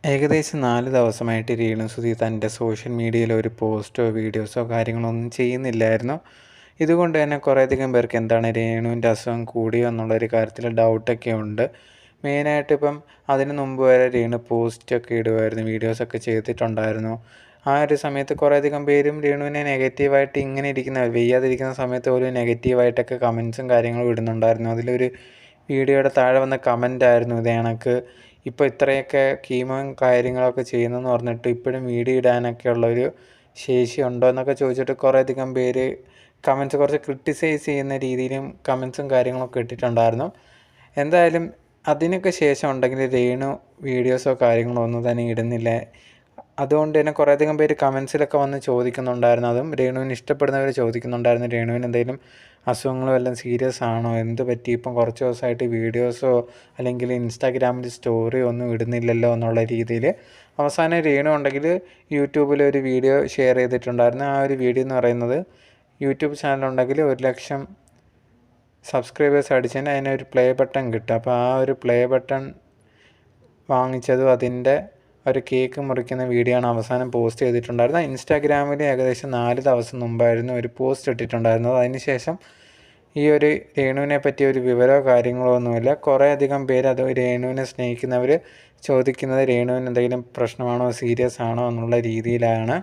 ഏകദേശം 4 ദിവസമായിട്ട് രേണുസുതി തൻ്റെ സോഷ്യൽ മീഡിയയിൽ ഒരു പോസ്റ്റോ വീഡിയോസോ കാര്യങ്ങളോ ഒന്നും ചെയ്യുന്നില്ലായിരുന്നു. ഇതുകൊണ്ട് തന്നെ കുറേയധികം പേർക്ക് എന്താണ് രേണുവിൻ്റെ അസുഖം കൂടിയോ എന്നുള്ളൊരു കാര്യത്തിൽ ഡൗട്ടൊക്കെ ഉണ്ട്. മെയിനായിട്ട് ഇപ്പം അതിന് മുമ്പ് വരെ രേണു പോസ്റ്റൊക്കെ ഇടുമായിരുന്നു, വീഡിയോസൊക്കെ ചെയ്തിട്ടുണ്ടായിരുന്നു. ആ ഒരു സമയത്ത് കുറേയധികം പേരും രേണുവിനെ നെഗറ്റീവായിട്ട് ഇങ്ങനെ വെയ്യാതിരിക്കുന്ന സമയത്ത് പോലും നെഗറ്റീവായിട്ടൊക്കെ കമൻസും കാര്യങ്ങളും ഇടുന്നുണ്ടായിരുന്നു. അതിലൊരു വീഡിയോയുടെ താഴെ വന്ന കമൻ്റായിരുന്നു ഇത് കണക്ക് ഇപ്പോൾ ഇത്രയൊക്കെ കീമോയും കാര്യങ്ങളൊക്കെ ചെയ്യുന്നെന്ന് പറഞ്ഞിട്ട് ഇപ്പോഴും വീഡിയോ ഇടാനൊക്കെ ഉള്ളൊരു ശേഷി ഉണ്ടോ എന്നൊക്കെ ചോദിച്ചിട്ട് കുറേയധികം പേര് കമൻസ് കുറച്ച് ക്രിട്ടിസൈസ് ചെയ്യുന്ന രീതിയിലും കമൻസും കാര്യങ്ങളൊക്കെ ഇട്ടിട്ടുണ്ടായിരുന്നു. എന്തായാലും അതിനൊക്കെ ശേഷം ഉണ്ടെങ്കിൽ രേണു വീഡിയോസോ കാര്യങ്ങളോ ഒന്നും തന്നെ ഇടുന്നില്ല. അതുകൊണ്ട് തന്നെ കുറേയധികം പേര് കമൻസിലൊക്കെ വന്ന് ചോദിക്കുന്നുണ്ടായിരുന്നു. അതും രേണുവിന് ഇഷ്ടപ്പെടുന്നവർ ചോദിക്കുന്നുണ്ടായിരുന്നു, രേണുവിന് എന്തെങ്കിലും അസുഖങ്ങളോ എല്ലാം സീരിയസ് ആണോ, എന്ത് പറ്റി, ഇപ്പം കുറച്ച് ദിവസമായിട്ട് വീഡിയോസോ അല്ലെങ്കിൽ ഇൻസ്റ്റാഗ്രാമിൽ സ്റ്റോറിയോ ഒന്നും ഇടുന്നില്ലല്ലോ എന്നുള്ള രീതിയിൽ. അവസാനം രേണു ഉണ്ടെങ്കിൽ യൂട്യൂബിൽ ഒരു വീഡിയോ ഷെയർ ചെയ്തിട്ടുണ്ടായിരുന്നു. ആ ഒരു വീഡിയോ എന്ന് പറയുന്നത്, യൂട്യൂബ് ചാനലുണ്ടെങ്കിൽ 1,00,000 സബ്സ്ക്രൈബേഴ്സ് അടിച്ചതിന് അതിനൊരു പ്ലേ ബട്ടൺ കിട്ടും. അപ്പോൾ ആ ഒരു പ്ലേ ബട്ടൺ വാങ്ങിച്ചതും അതിൻ്റെ ഒരു കേക്ക് മുറിക്കുന്ന വീഡിയോ ആണ് അവസാനം പോസ്റ്റ് ചെയ്തിട്ടുണ്ടായിരുന്നത്. ഇൻസ്റ്റാഗ്രാമിൽ ഏകദേശം 4 ദിവസം മുമ്പായിരുന്നു ഒരു പോസ്റ്റ് ഇട്ടിട്ടുണ്ടായിരുന്നത്. അതിനുശേഷം ഈ ഒരു രേണുവിനെ പറ്റിയ ഒരു വിവരമോ കാര്യങ്ങളോ ഒന്നുമില്ല. കുറേയധികം പേര് അത് രേണുവിനെ സ്നേഹിക്കുന്നവർ ചോദിക്കുന്നത് രേണുവിന് എന്തെങ്കിലും പ്രശ്നമാണോ, സീരിയസ് ആണോ എന്നുള്ള രീതിയിലാണ്.